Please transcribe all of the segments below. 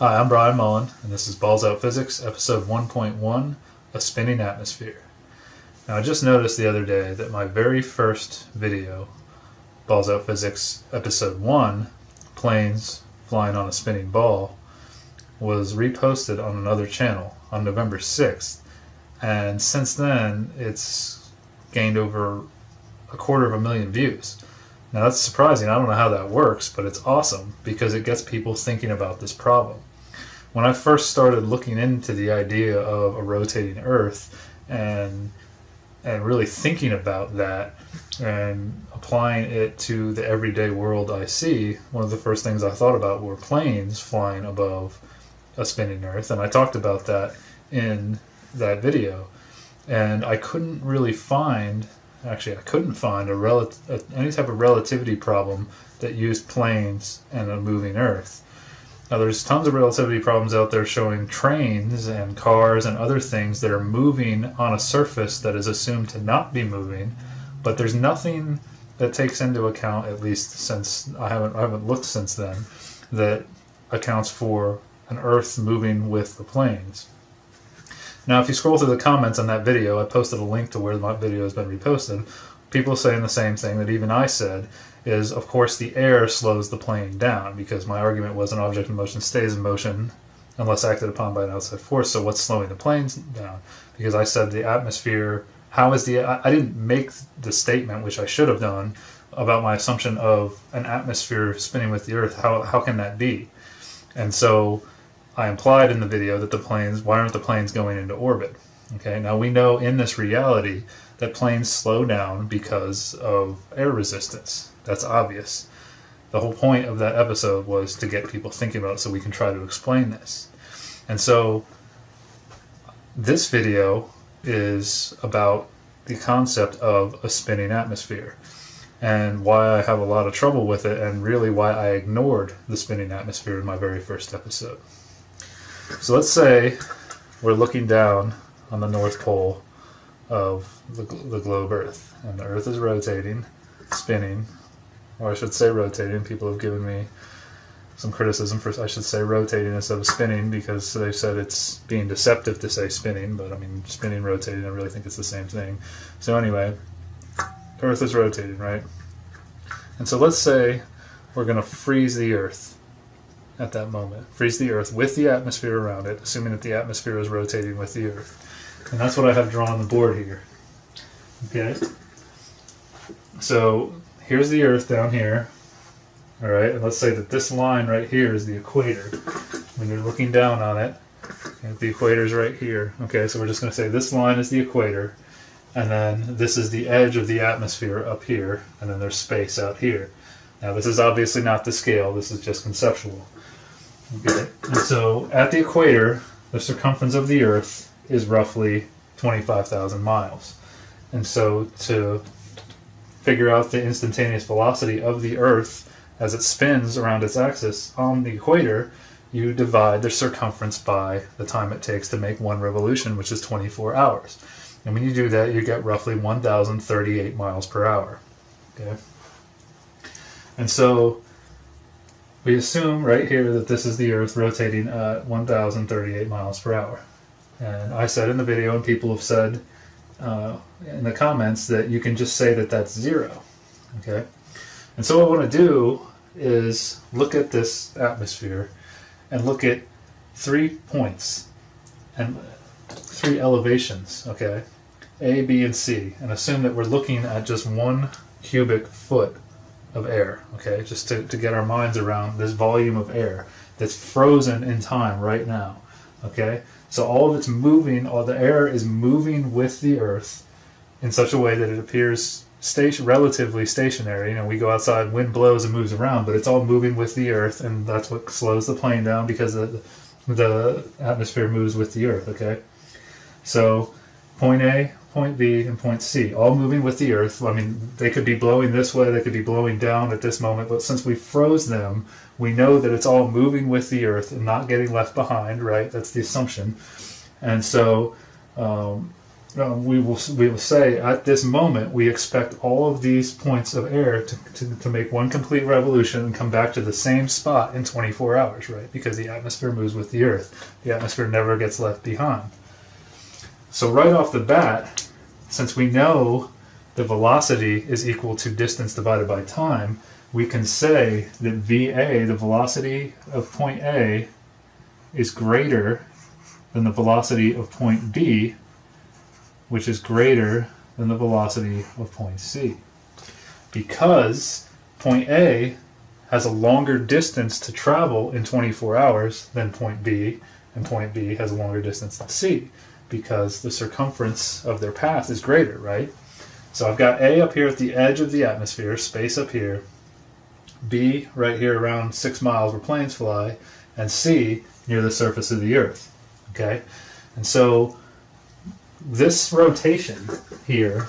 Hi, I'm Brian Mullen, and this is Balls Out Physics, episode 1.1, A Spinning Atmosphere. Now, I just noticed the other day that my very first video, Balls Out Physics, episode 1, Planes Flying on a Spinning Ball, was reposted on another channel on November 6th, and since then, it's gained over 250,000 views. Now that's surprising. I don't know how that works, but it's awesome because it gets people thinking about this problem. When I first started looking into the idea of a rotating Earth and really thinking about that and applying it to the everyday world I see, one of the first things I thought about were planes flying above a spinning Earth, and I talked about that in that video. And I couldn't really find any type of relativity problem that used planes and a moving Earth. Now, there's tons of relativity problems out there showing trains and cars and other things that are moving on a surface that is assumed to not be moving, but there's nothing that takes into account, at least since I haven't looked since then, that accounts for an Earth moving with the planes. Now, if you scroll through the comments on that video, I posted a link to where my video has been reposted. People saying the same thing that even I said, is of course the air slows the plane down, because my argument was an object in motion stays in motion unless acted upon by an outside force. So what's slowing the planes down? Because I said the atmosphere, I didn't make the statement, which I should have done, about my assumption of an atmosphere spinning with the Earth. How can that be? And so I implied in the video that why aren't the planes going into orbit? Okay, now we know in this reality that planes slow down because of air resistance. That's obvious. The whole point of that episode was to get people thinking about it so we can try to explain this. And so this video is about the concept of a spinning atmosphere and why I have a lot of trouble with it, and really why I ignored the spinning atmosphere in my very first episode. So let's say we're looking down on the North Pole of the globe Earth, and the Earth is rotating, spinning, or I should say rotating. People have given me some criticism for I should say rotating instead of spinning, because they've said it's being deceptive to say spinning, but I mean spinning, rotating, I really think it's the same thing. So anyway, Earth is rotating, right? And so let's say we're going to freeze the Earth at that moment. Freeze the Earth with the atmosphere around it, assuming that the atmosphere is rotating with the Earth. And that's what I have drawn on the board here. Okay? So here's the Earth down here. Alright, and let's say that this line right here is the equator. When you're looking down on it, and the equator's right here. Okay, so we're just going to say this line is the equator, and then this is the edge of the atmosphere up here, and then there's space out here. Now this is obviously not the scale, this is just conceptual. Okay. And so at the equator, the circumference of the Earth is roughly 25,000 miles. And so to figure out the instantaneous velocity of the Earth as it spins around its axis on the equator, you divide the circumference by the time it takes to make one revolution, which is 24 hours. And when you do that, you get roughly 1,038 miles per hour. Okay. And so we assume right here that this is the Earth rotating at 1,038 miles per hour. And I said in the video, and people have said in the comments, that you can just say that that's zero. Okay? And so what I want to do is look at this atmosphere and look at 3 points and 3 elevations, okay? A, B, and C, and assume that we're looking at just 1 cubic foot of air, okay, just to get our minds around this volume of air that's frozen in time right now, okay? So all of it's moving, all the air is moving with the Earth in such a way that it appears relatively stationary. You know, we go outside, wind blows and moves around, but it's all moving with the Earth, and that's what slows the plane down, because the atmosphere moves with the Earth, okay? So point A, point B, and point C, all moving with the Earth. I mean, they could be blowing this way, they could be blowing down at this moment, but since we froze them, we know that it's all moving with the Earth and not getting left behind, right? That's the assumption. And so we will say at this moment we expect all of these points of air to make one complete revolution and come back to the same spot in 24 hours, right? Because the atmosphere moves with the Earth. The atmosphere never gets left behind. So right off the bat, since we know the velocity is equal to distance divided by time, we can say that VA, the velocity of point A, is greater than the velocity of point B, which is greater than the velocity of point C. Because point A has a longer distance to travel in 24 hours than point B, and point B has a longer distance than C, because the circumference of their path is greater, right? So I've got A up here at the edge of the atmosphere, space up here, B right here around 6 miles where planes fly, and C near the surface of the Earth. Okay? And so this rotation here,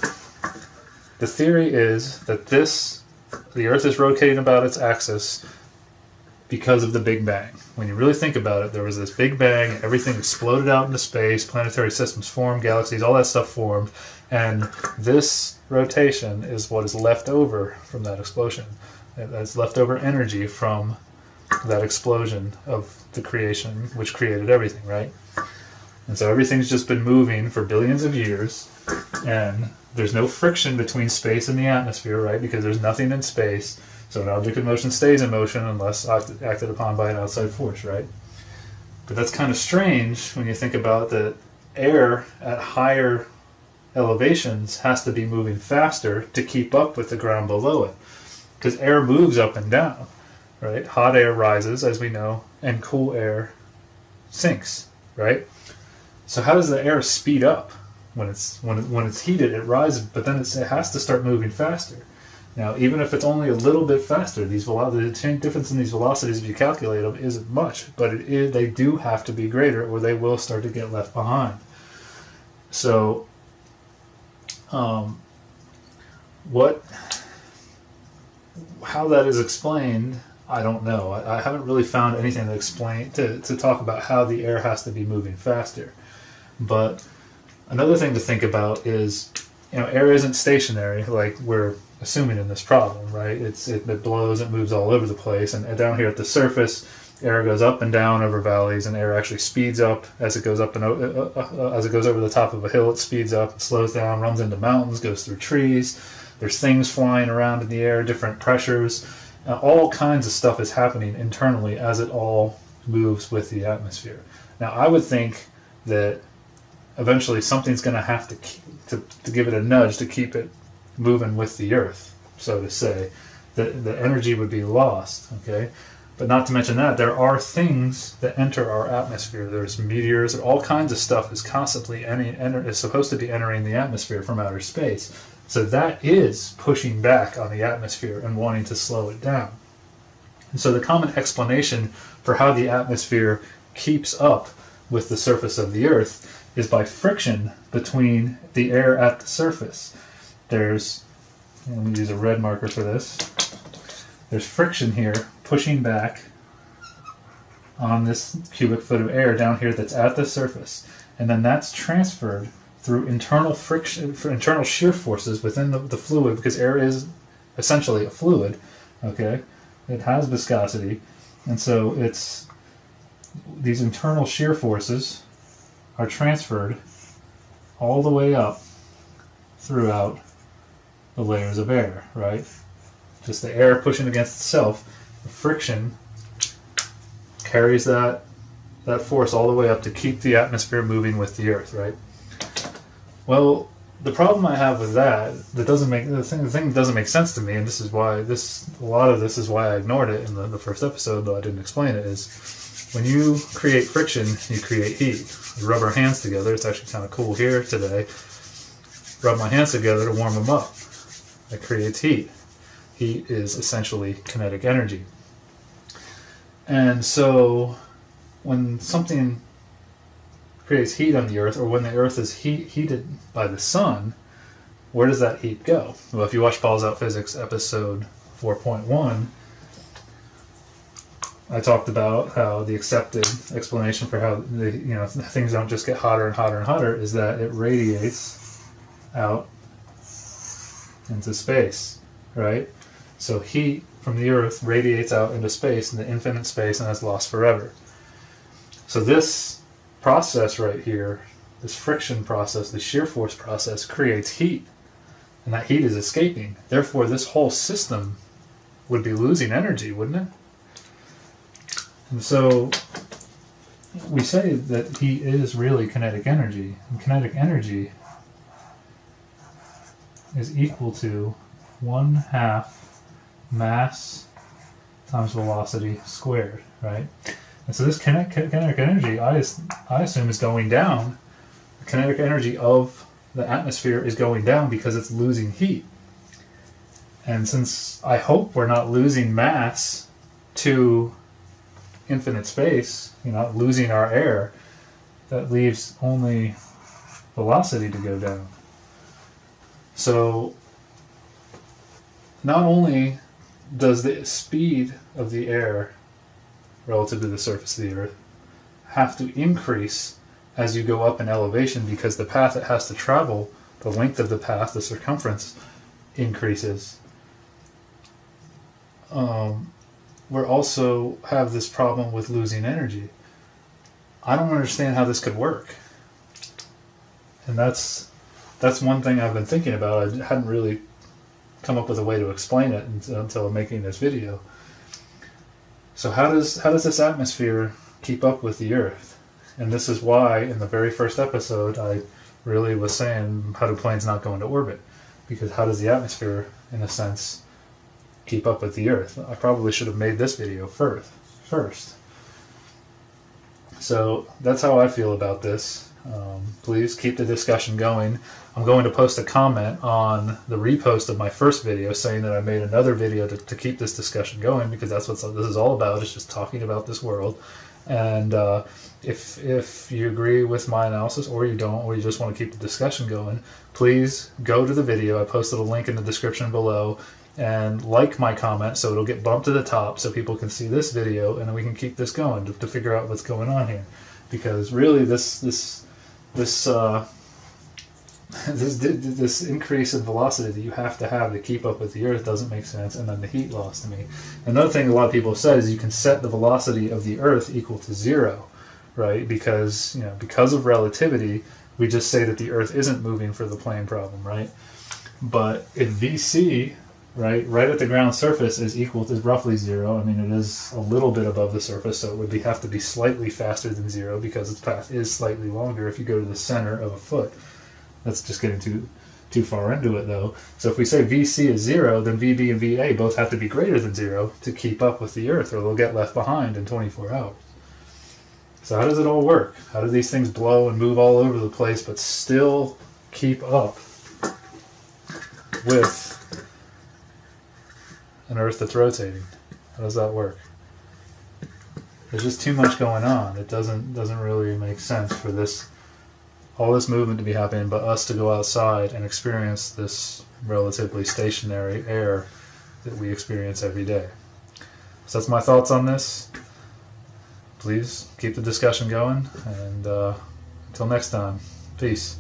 the theory is that the Earth is rotating about its axis because of the Big Bang. When you really think about it, there was this Big Bang, everything exploded out into space, planetary systems formed, galaxies, all that stuff formed, and this rotation is what is left over from that explosion. That's leftover energy from that explosion of the creation, which created everything, right? And so everything's just been moving for billions of years, and there's no friction between space and the atmosphere, right? Because there's nothing in space, so an object in motion stays in motion unless acted upon by an outside force, right? But that's kind of strange when you think about that air at higher elevations has to be moving faster to keep up with the ground below it. Because air moves up and down, right? Hot air rises, as we know, and cool air sinks, right? So how does the air speed up? When it's heated, it rises, but then it has to start moving faster. Now, even if it's only a little bit faster, the difference in these velocities, if you calculate them, isn't much, but they do have to be greater, or they will start to get left behind. So, how that is explained, I don't know. I haven't really found anything to talk about how the air has to be moving faster. But another thing to think about is, air isn't stationary like we're assuming in this problem, right? It blows, it moves all over the place, and down here at the surface, air goes up and down over valleys, and air actually speeds up as it goes up and as it goes over the top of a hill. It speeds up, it slows down, runs into mountains, goes through trees. There's things flying around in the air, different pressures. All kinds of stuff is happening internally as it all moves with the atmosphere. Now, I would think that eventually something's going to have to give it a nudge to keep it moving with the Earth, so to say. The energy would be lost, okay? But not to mention that, there are things that enter our atmosphere. There's meteors, all kinds of stuff is constantly is supposed to be entering the atmosphere from outer space. So that is pushing back on the atmosphere and wanting to slow it down. And so the common explanation for how the atmosphere keeps up with the surface of the Earth is by friction between the air at the surface. Let me use a red marker for this. There's friction here pushing back on this cubic foot of air down here that's at the surface. And then that's transferred through internal friction, for internal shear forces within the fluid, because air is essentially a fluid, okay? It has viscosity, and so these internal shear forces are transferred all the way up throughout the layers of air, right? Just the air pushing against itself, the friction carries that force all the way up to keep the atmosphere moving with the Earth, right? Well, the problem I have with the thing doesn't make sense to me, and this is why a lot of this is why I ignored it in the first episode, though I didn't explain it, is when you create friction, you create heat. You rub our hands together. It's actually kind of cool here today. Rub my hands together to warm them up. That creates heat. Heat is essentially kinetic energy. And so when something creates heat on the Earth, or when the Earth is heated by the sun, where does that heat go? Well, if you watch Balls Out Physics episode 4.1, I talked about how the accepted explanation for how things don't just get hotter and hotter and hotter is that it radiates out into space, right? So heat from the Earth radiates out into space, into infinite space, and is lost forever. So this process right here, this friction process, the shear force process, creates heat, and that heat is escaping. Therefore, this whole system would be losing energy, wouldn't it? And so we say that heat is really kinetic energy, and kinetic energy is equal to 1/2 mass times velocity squared, right? And so this kinetic energy, I assume, is going down. The kinetic energy of the atmosphere is going down because it's losing heat. And since I hope we're not losing mass to infinite space, not losing our air, that leaves only velocity to go down. So not only does the speed of the air relative to the surface of the Earth have to increase as you go up in elevation, because the path it has to travel, the length of the path, the circumference, increases. We also have this problem with losing energy. I don't understand how this could work. And that's one thing I've been thinking about. I hadn't really come up with a way to explain it until making this video. So how does this atmosphere keep up with the Earth? And this is why in the very first episode I really was saying, how do planes not go into orbit? Because how does the atmosphere, in a sense, keep up with the Earth? I probably should have made this video first. So that's how I feel about this. Please keep the discussion going. I'm going to post a comment on the repost of my first video saying that I made another video to keep this discussion going, because that's what this is all about. It's just talking about this world. And if you agree with my analysis, or you don't, or you just want to keep the discussion going, please go to the video. I posted a link in the description below, and like my comment so it'll get bumped to the top so people can see this video, and then we can keep this going to figure out what's going on here. Because really this increase in velocity that you have to keep up with the Earth doesn't make sense, and then the heat loss to me. Another thing a lot of people have said is you can set the velocity of the Earth equal to 0, right? Because of relativity, we just say that the Earth isn't moving for the plane problem, right? But if VC, right at the ground surface, is roughly 0, I mean, it is a little bit above the surface, so it would have to be slightly faster than 0 because its path is slightly longer if you go to the center of a foot. That's just getting too far into it, though. So if we say VC is 0, then VB and VA both have to be greater than 0 to keep up with the Earth, or they'll get left behind in 24 hours. So how does it all work? How do these things blow and move all over the place but still keep up with an Earth that's rotating? How does that work? There's just too much going on. It doesn't really make sense for all this movement to be happening, but us to go outside and experience this relatively stationary air that we experience every day. So that's my thoughts on this. Please keep the discussion going, and until next time, peace.